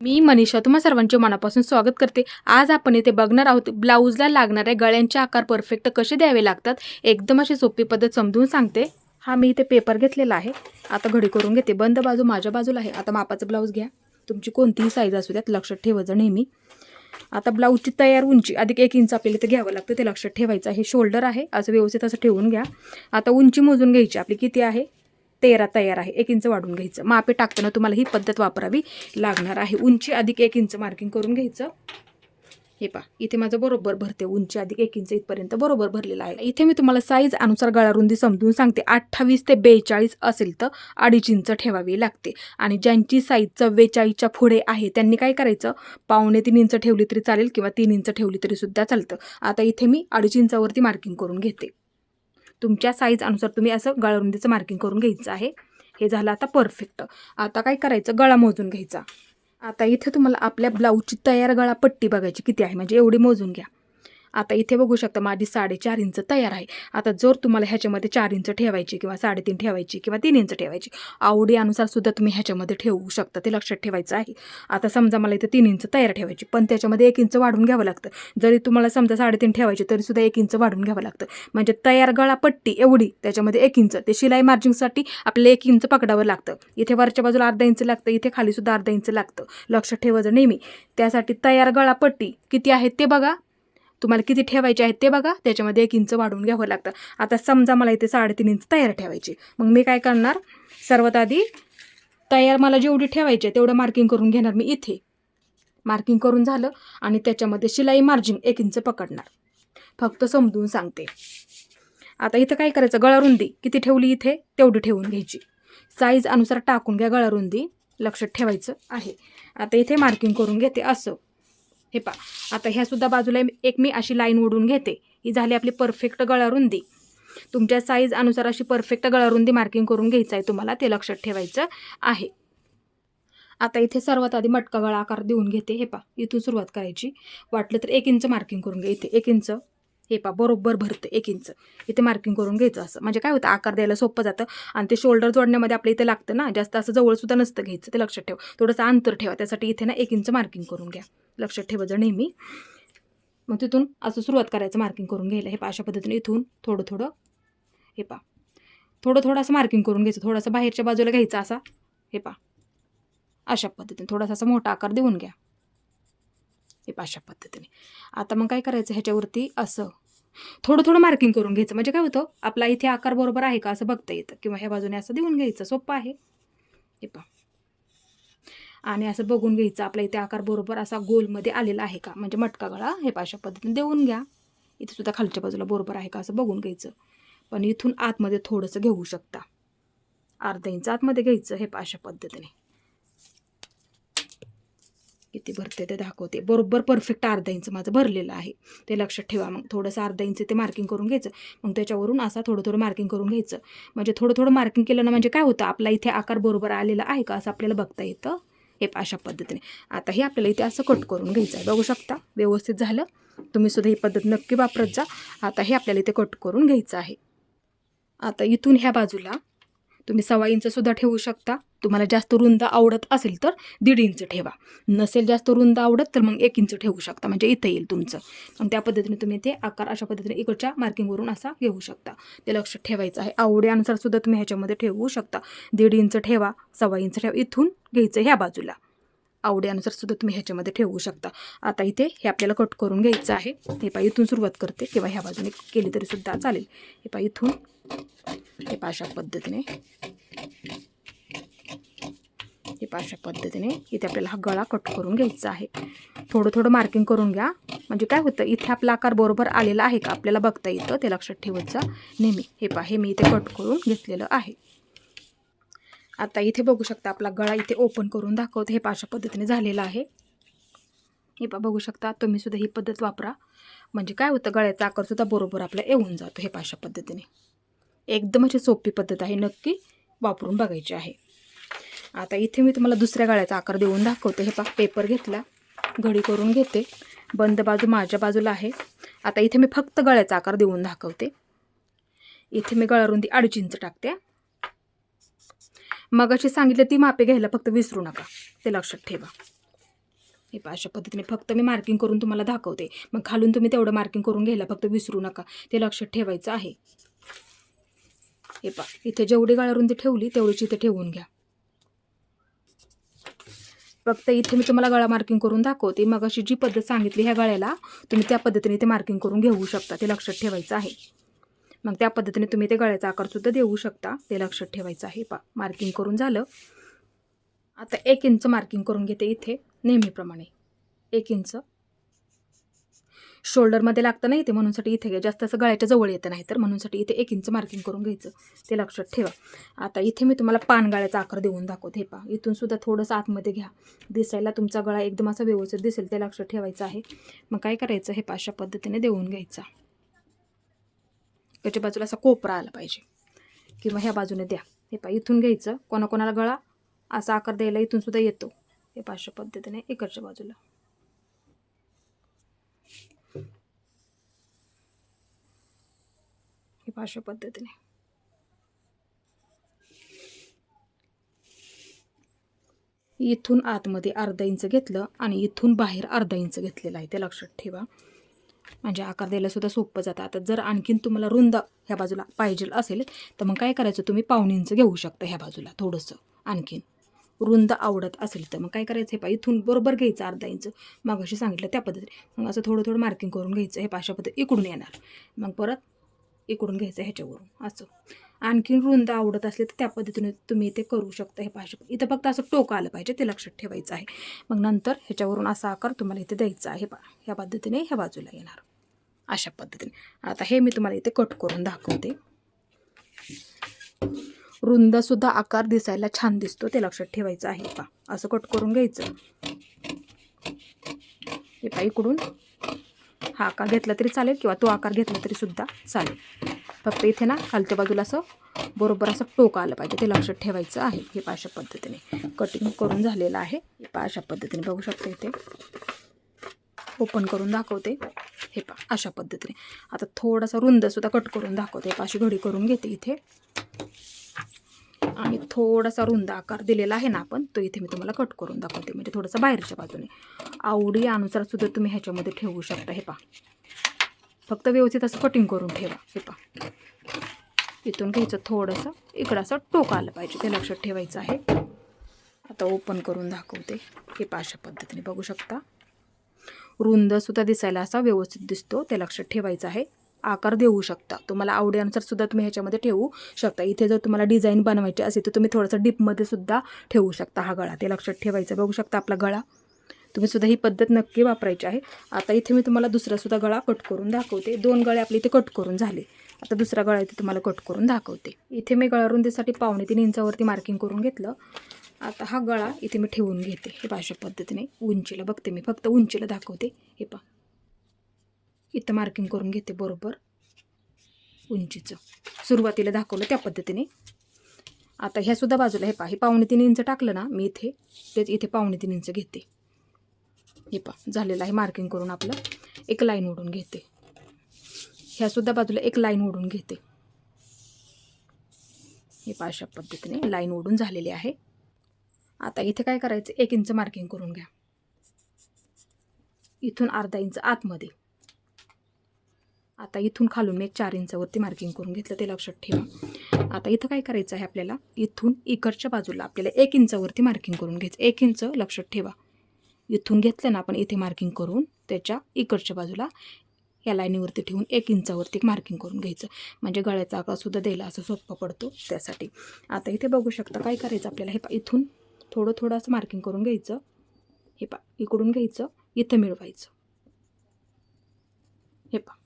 मी मनीषा तुम्हा सर्वांचे मनापासून स्वागत करते। आज आपण इथे बघणार आहोत ब्लाऊजला लागणारे गळ्यांचे आकार परफेक्ट कसे द्यावे लागतात। एकदम अशी सोपी पद्धत समजून सांगते। हा मी इथे पेपर घेतलेला आहे। आता घडी करून घेते। बंद बाजू माझ्या बाजूला आहे। आता मापाचं ब्लाऊज घ्या, तुमची कोणतीही साईज असू द्यात लक्षात ठेवायचं नेहमी। आता ब्लाऊजची तयार उंची अधिक 1 इंच आपल्याला इथे घ्यावं लागतं, ते लक्षात ठेवायचं आहे। शोल्डर आहे असं व्यवस्थित असं ठेवून घ्या। आता उंची मोजून घ्यायची आपली किती आहे, 13 तयार आहे। 1 इंच वाढून घ्यायचं। मापे टाकताना तुम्हाला ही पद्धत वापरावी लागणार आहे। उंची अधिक 1 इंच मार्किंग करून घ्यायचं। हे पहा इथे माझं बरोबर भरते, उंची अधिक 1 इंच इथपर्यंत बरोबर भरलेला आहे। इथे मी तुम्हाला साईज अनुसार गळा रुंदी समजून सांगते। 28 ते 42 असेल तर 2.5 इंच ठेवावी लागते आणि ज्यांची साईज 44च्या पुढे आहे त्यांनी काय करायचं, 2.25 इंच ठेवली तरी चालेल किंवा 3 इंच ठेवली तरी सुद्धा चालतं। आता इथे मी 2.5 इंचावरती मार्किंग करून घेते। तुमच्या साईज अनुसार तुम्ही असं गळा रुंदीचं मार्किंग करून घ्यायचं आहे। हे झालं आता परफेक्ट। आता काय करायचं, गळा मोजून घ्यायचा। आता इथे तुम्हाला आपल्या ब्लाऊजची तयार गळा पट्टी बघायची किती आहे, म्हणजे एवढी मोजून घ्या। आता इथे बघू शकता माझी 4.5 इंच तयार आहे। आता जर तुम्हाला ह्याच्यामध्ये 4 इंच ठेवायची किंवा 3.5 ठेवायची किंवा 3 इंच ठेवायची, आवडीनुसार सुद्धा तुम्ही ह्याच्यामध्ये ठेवू शकता, ते लक्षात ठेवायचं आहे। आता समजा मला इथे 3 इंच तयार ठेवायची, पण त्याच्यामध्ये 1 इंच वाढून घ्यावं लागतं। जरी तुम्हाला समजा 3.5 ठेवायची तरी सुद्धा 1 इंच वाढून घ्यावं लागतं। म्हणजे तयार गळा पट्टी एवढी, त्याच्यामध्ये 1 इंच, ते शिलाई मार्जिंगसाठी आपल्याला 1 इंच पकडावं लागतं। इथे वरच्या बाजूला अर्धा इंच लागतं, इथे खाली सुद्धा अर्धा इंच लागतं, लक्षात ठेवायचं नेहमी। त्यासाठी तयार गळा पट्टी किती आहे ते बघा, तुम्हाला किती ठेवायचे आहेत ते बघा, त्याच्यामध्ये 1 इंच वाढवून घ्यावं लागतं। आता समजा मला इथे 3.5 इंच तयार ठेवायची, मग मी काय करणार, सर्वात आधी तयार मला जेवढी ठेवायची आहे तेवढं मार्किंग करून घेणार। मी इथे मार्किंग करून झालं आणि त्याच्यामध्ये शिलाई मार्जिन 1 इंच पकडणार, फक्त समजून सांगते। आता इथं काय करायचं, गळा रुंदी किती ठेवली इथे तेवढी ठेवून घ्यायची। साईज अनुसार टाकून घ्या गळा रुंदी, लक्षात ठेवायचं आहे। आता इथे मार्किंग करून घेते असं। हे पहा आता ह्या सुद्धा बाजूला एक मी अशी लाईन ओढून घेते। ही झाली आपली परफेक्ट गळा रुंदी। तुमच्या साईज अनुसार अशी परफेक्ट गळा रुंदी मार्किंग करून घ्यायचं आहे तुम्हाला, ते लक्षात ठेवायचं आहे। आता इथे सर्वात आधी मटका गळा आकार देऊन घेते। हे पहा इथून सुरुवात करायची, वाटलं तर 1 इंच मार्किंग करून घ्या। इथे 1 इंच, हे पहा बरोबर भरतं 1 इंच इथे मार्किंग करून घ्यायचं। असं म्हणजे काय होतं, आकार द्यायला सोपं जातं आणि ते शोल्डर जोडण्यामध्ये आपल्या इथे लागतं ना, जास्त असं जवळ सुद्धा नसतं घ्यायचं, ते लक्षात ठेवा। थोडंसं अंतर ठेवा, त्यासाठी इथे ना 1 इंच मार्किंग करून घ्या, लक्षात ठेवायचं नेहमी। मग तिथून असं सुरुवात करायचं मार्किंग करून घ्यायला। हे पहा अशा पद्धतीने इथून थोडं थोडं, हे पहा थोडं थोडं असं मार्किंग करून घ्यायचं, थोडंसं बाहेरच्या बाजूला घ्यायचं असा। हे पहा अशा पद्धतीने थोडासा असा मोठा आकार देऊन घ्या, हे पहा अशा पद्धतीने। आता मग काय करायचं, ह्याच्यावरती असं थोडं थोडं मार्किंग करून घ्यायचं, म्हणजे काय होतं आपला इथे आकार बरोबर आहे का असं बघता येतं, किंवा ह्या बाजूने असं देऊन घ्यायचं, सोपं आहे। हे पहा आणि असं बघून घ्यायचं आपल्या इथे आकार बरोबर असा गोलमध्ये आलेला आहे का, म्हणजे मटका गळा हे पहा अशा पद्धतीने देऊन घ्या। इथे सुद्धा खालच्या बाजूला बरोबर आहे का असं बघून घ्यायचं, पण इथून आतमध्ये थोडंसं घेऊ शकता, अर्धा इंच आतमध्ये घ्यायचं। हे पहा अशा पद्धतीने किती भरते ते दाखवते, बरोबर परफेक्ट अर्धा इंच माझं भरलेलं आहे, ते लक्षात ठेवा। मग थोडंसं अर्धा इंच ते मार्किंग करून घ्यायचं, मग त्याच्यावरून असा थोडं थोडं मार्किंग करून घ्यायचं। म्हणजे थोडं थोडं मार्किंग केलं ना, म्हणजे काय होतं आपला इथे आकार बरोबर आलेला आहे का असं आपल्याला बघता येतं। हे अशा पद्धतीने आता हे आपल्याला इथे असं कट करून घ्यायचं आहे, बघू शकता व्यवस्थित झालं। तुम्ही सुद्धा ही पद्धत नक्की वापरत जा। आता हे आपल्याला इथे कट करून घ्यायचं आहे। आता इथून ह्या बाजूला तुम्ही 1.25 इंच सुद्धा ठेवू शकता, तुम्हाला जास्त रुंद आवडत असेल तर 1.5 इंच ठेवा, नसेल जास्त रुंद आवडत तर मग 1 इंच ठेवू शकता, म्हणजे इथं येईल तुमचं। मग त्या पद्धतीने तुम्ही ते आकार अशा पद्धतीने इकडच्या मार्किंगवरून असा घेऊ शकता, ते लक्षात ठेवायचं आहे। आवडीनुसार सुद्धा तुम्ही ह्याच्यामध्ये ठेवू शकता, 1.5 इंच ठेवा, 1.25 इंच ठेवा, इथून घ्यायचं ह्या बाजूला, आवडीनुसार सुद्धा तुम्ही ह्याच्यामध्ये ठेवू शकता। आता इथे हे आपल्याला कट करून घ्यायचं आहे। हे पहा इथून सुरुवात करते, किंवा ह्या बाजूने केली तरी सुद्धा चालेल। हे पहा इथून, हे पहा अशा पद्धतीने, हे पहा अशा पद्धतीने इथे आपल्याला हा गळा कट करून घ्यायचा आहे। थोडं थोडं मार्किंग करून घ्या, म्हणजे काय होतं इथे आपला आकार बरोबर आलेला आहे का आपल्याला बघता येतं, ते लक्षात ठेवायचं नेहमी। हे पहा हे मी इथे कट करून घेतलेलं आहे। आता इथे बघू शकता आपला गळा इथे ओपन करून दाखवते, हे पहा अशा पद्धतीने झालेलं आहे। हे पहा बघू शकता, तुम्ही सुद्धा ही पद्धत वापरा, म्हणजे काय होतं गळ्याचा आकार सुद्धा बरोबर आपला येऊन जातो। हे पहा अशा पद्धतीने एकदम अशी सोपी पद्धत आहे, नक्की वापरून बघायची आहे। आता इथे मी तुम्हाला दुसऱ्या गळ्याचा आकार देऊन दाखवते। हे पहा पेपर घेतला, घडी करून घेते, बंद बाजू माझ्या बाजूला आहे। आता इथे मी फक्त गळ्याचा आकार देऊन दाखवते। इथे मी गळा रुंदी 2.5 इंच टाकते। मगाशी सांगितलं ती मापे घ्यायला फक्त विसरू नका, ते लक्षात ठेवा। हे पहा अशा पद्धतीने फक्त मी मार्किंग करून तुम्हाला दाखवते. मग खालून तुम्ही तेवढं मार्किंग करून घ्यायला फक्त विसरू नका, ते लक्षात ठेवायचं आहे. हे पहा इथे जेवढी गळारुंदी ठेवली तेवढीच इथे ठेवून घ्या. फक्त इथे मी तुम्हाला गळा मार्किंग करून दाखवते. मग अशी जी पद्धत सांगितली ह्या गळ्याला तुम्ही त्या पद्धतीने ते मार्किंग करून घेऊ शकता, ते लक्षात ठेवायचं आहे. मग त्या पद्धतीने तुम्ही ते गळ्याचा आकारसुद्धा देऊ शकता, ते लक्षात ठेवायचं आहे. पहा मार्किंग करून झालं. आता 1 इंच मार्किंग करून घेते इथे नेहमीप्रमाणे. 1 इंच शोल्डरमध्ये लागतं नाही ते म्हणूनसाठी इथे घ्या, जास्त असं गळ्याच्या जवळ येतं नाही तर म्हणूनसाठी इथे 1 इंच मार्किंग करून घ्यायचं, ते लक्षात ठेवा. आता इथे मी तुम्हाला पानगळ्याचा आकार देऊन दाखवते. हे पहा इथून सुद्धा थोडंसं आतमध्ये घ्या, दिसायला तुमचा गळा एकदम असा व्यवस्थित दिसेल, ते लक्षात ठेवायचं आहे. मग काय करायचं, हे पहा अशा पद्धतीने देऊन घ्यायचा. त्याच्या बाजूला असा कोपरा आला पाहिजे किंवा ह्या बाजूने द्या. हे पहा इथून घ्यायचं, कोणाकोणाला गळा असा आकार द्यायला इथून सुद्धा येतो. हे पहा अशा पद्धतीने इकडच्या बाजूला. हे पहा अशा पद्धतीने. इथून आतमध्ये अर्धा इंच घेतलं आणि इथून बाहेर अर्धा इंच घेतलेला आहे, ते लक्षात ठेवा. म्हणजे आकार द्यायला सुद्धा सोपं जातं. आता जर आणखीन तुम्हाला रुंद ह्या बाजूला पाहिजे असेल तर मग काय करायचं, तुम्ही पाऊण इंच घेऊ शकता ह्या बाजूला. थोडंसं आणखीन रुंद आवडत असेल तर मग काय करायचं, हे पहा इथून बरोबर घ्यायचं अर्धा इंच, मग अशी सांगितलं त्या पद्धतीने. मग असं थोडं थोडं मार्किंग करून घ्यायचं. हे पहा अशा पद्धती इकडून येणार, मग परत इकडून घ्यायचं ह्याच्यावरून असं. आणखीन रुंद आवडत असले तर त्या पद्धतीने तुम्ही ते करू शकता. हे पहा इथं फक्त असं टोक आलं पाहिजे, ते लक्षात ठेवायचं आहे. मग नंतर ह्याच्यावरून असा आकार तुम्हाला इथे द्यायचा आहे. पहा ह्या पद्धतीने ह्या बाजूला येणार अशा पद्धतीने. आता हे मी तुम्हाला इथे कट करून दाखवते. रुंदसुद्धा आकार दिसायला छान दिसतो, ते लक्षात ठेवायचं आहे. पहा असं कट करून घ्यायचं. हे पहा इकडून हा आकार घेतला तरी चालेल किंवा तो आकार घेतला तरी सुद्धा चालेल. फक्त इथे ना खालच्या बाजूला असं बरोबर असं टोक आलं पाहिजे, ते लक्षात ठेवायचं आहे. हे पहा अशा पद्धतीने कटिंग करून झालेलं आहे. हे पहा अशा पद्धतीने बघू शकता. इथे ओपन करून दाखवते. हे पहा अशा पद्धतीने. आता थोडासा रुंदसुद्धा कट करून दाखवते. हे पहा अशी घडी करून घेते इथे आणि थोडासा रुंद आकार दिलेला आहे ना आपण, तो इथे मी तुम्हाला कट करून दाखवते, म्हणजे थोडासा बाहेरच्या बाजूने. आवडी अनुसार सुद्धा तुम्ही ह्याच्यामध्ये ठेवू शकता. हे पहा फक्त व्यवस्थित असं कटिंग करून ठेवा. हे पहा इथून घ्यायचं, थोडंसं इकडं असं टोक आलं पाहिजे, ते लक्षात ठेवायचं आहे. आता ओपन करून दाखवते. हे पहा अशा पद्धतीने बघू शकता. रुंदसुद्धा दिसायला असा व्यवस्थित दिसतो, ते लक्षात ठेवायचं आहे. आकार देऊ शकता तुम्हाला आवडीनुसार सुद्धा तुम्ही ह्याच्यामध्ये ठेवू शकता. इथे जर तुम्हाला डिझाईन बनवायची असेल तर तुम्ही थोडंसं डीपमध्ये सुद्धा ठेवू शकता हा गळा, ते लक्षात ठेवायचं. बघू शकता आपला गळा. तुम्ही सुद्धा ही पद्धत नक्की वापरायची आहे. आता इथे मी तुम्हाला दुसरा सुद्धा गळा कट करून दाखवते. 2 गळे आपले इथे कट करून झाले. आता दुसरा गळा इथे तुम्हाला कट करून दाखवते. इथे मी गळा रुंदीसाठी 2.5 इंचावरती मार्किंग करून घेतलं. आता हा गळा इथे मी ठेवून घेते. हे अशा पद्धतीने उंचीला बघते, मी फक्त उंचीला दाखवते. हे पहा इथं मार्किंग करून घेते बरोबर उंचीचं, सुरुवातीला दाखवलं त्या पद्धतीने. आता ह्या सुद्धा बाजूला हे पहा, हे 2.5 इंच टाकलं ना मी इथे, तेच इथे 2.5 इंच घेते. हे पहा झालेलं आहे मार्किंग करून. आपलं एक लाईन ओढून घेते. ह्या सुद्धा बाजूला एक लाईन ओढून घेते. हे पहा अशा पद्धतीने लाईन ओढून झालेली आहे. आता इथे काय करायचं, 1 इंच मार्किंग करून घ्या. इथून अर्धा इंच आतमध्ये. आता इथून खालून मी 4 इंचावरती मार्किंग करून घेतलं, ते लक्षात ठेवा. आता इथं काय करायचं आहे आपल्याला, इथून इकडच्या बाजूला आपल्याला 1 इंचावरती मार्किंग करून घ्यायचं. 1 इंच लक्षात ठेवा. इथून घेतलं ना आपण इथे मार्किंग करून, त्याच्या इकडच्या बाजूला या लाईनीवरती ठेवून 1 इंचावरती मार्किंग करून घ्यायचं, म्हणजे गळ्याचा आकारसुद्धा द्यायला असं सोपं पडतो त्यासाठी. आता इथे बघू शकता काय करायचं आपल्याला. हे पहा इथून थोडं असं मार्किंग करून घ्यायचं. हे पहा इकडून घ्यायचं, इथं मिळवायचं. हे पहा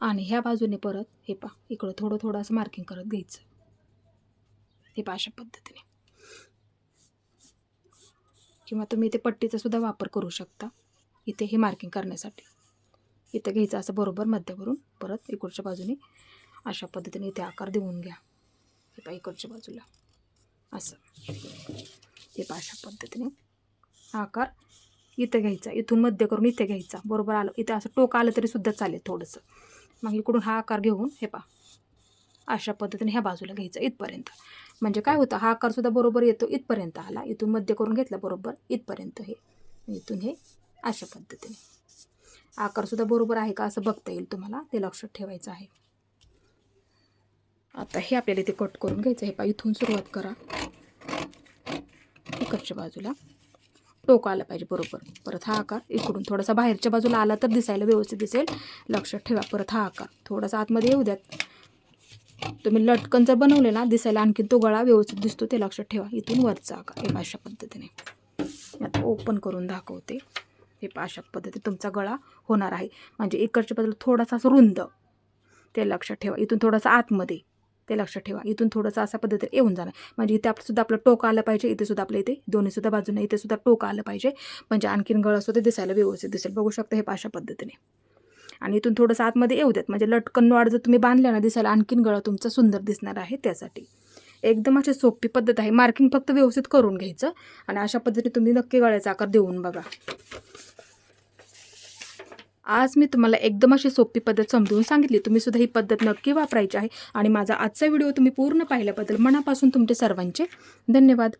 आणि ह्या बाजूने परत हे पहा इकडं थोडं असं मार्किंग करत घ्यायचं. हे पहा अशा पद्धतीने. किंवा तुम्ही इथे पट्टीचा सुद्धा वापर करू शकता इथे हे मार्किंग करण्यासाठी. इथं घ्यायचं असं बरोबर मध्यावरून, परत इकडच्या बाजूने अशा पद्धतीने इथे आकार देऊन घ्या. हे पहा इकडच्या बाजूला असं. हे पहा अशा पद्धतीने आकार इथं घ्यायचा, इथून मध्य करून इथे घ्यायचा. बरोबर आलं इथं असं टोक आलं तरी सुद्धा चालेल थोडंसं. मग इकडून हा आकार घेऊन हे पहा अशा पद्धतीने ह्या बाजूला घ्यायचं इथपर्यंत. म्हणजे काय होतं, हा आकारसुद्धा बरोबर येतो इथपर्यंत आला. इथून मध्य करून घेतला बरोबर इथपर्यंत. हे इथून हे अशा पद्धतीने. आकारसुद्धा बरोबर आहे का असं बघता येईल तुम्हाला, ते लक्षात ठेवायचं आहे. आता हे आपल्याला इथे कट करून घ्यायचं आहे. इथून सुरुवात करा, इकडच्या बाजूला टोक आलं पाहिजे बरोबर. परत हा आकार इकडून थोडासा बाहेरच्या बाजूला आला तर दिसायला व्यवस्थित दिसेल, लक्षात ठेवा. परत हा आकार थोडासा आतमध्ये येऊ द्यात. तुम्ही लटकन जर बनवले ना, दिसायला आणखीन तो गळा व्यवस्थित दिसतो, ते लक्षात ठेवा. इथून वरचा आकार हे अशा पद्धतीने. आता ओपन करून दाखवते. हे अशा पद्धतीने तुमचा गळा होणार आहे. म्हणजे इकडच्या बाजूला थोडासा असं रुंद, ते लक्षात ठेवा. इथून थोडासा आतमध्ये, ते लक्षात ठेवा. इथून थोडंसं अशा पद्धतीने येऊन जाणार. म्हणजे इथे सुद्धा आपलं टोक आलं पाहिजे, इथे सुद्धा आपलं इथे दोन्हीसुद्धा बाजूने इथे सुद्धा टोक आलं पाहिजे. म्हणजे आणखीन गळासुद्धा दिसायला व्यवस्थित दिसेल. बघू शकता हे अशा पद्धतीने. आणि इथून थोडंसं आतमध्ये येऊ द्यात. म्हणजे लटकन वाढ जर तुम्ही बांधल्या ना, दिसायला आणखीन गळा तुमचा सुंदर दिसणार आहे. त्यासाठी एकदम अशी सोपी पद्धत आहे. मार्किंग फक्त व्यवस्थित करून घ्यायचं आणि अशा पद्धतीने तुम्ही नक्की गळ्याचा आकार देऊन बघा. आज मी तुम्हाला एकदम अशी सोपी पद्धत समजून सांगितली. तुम्ही सुद्धा ही पद्धत नक्की वापरायची आहे. आणि माझा आजचा व्हिडिओ तुम्ही पूर्ण पाहिल्याबद्दल मनापासून तुमचे सर्वांचे धन्यवाद.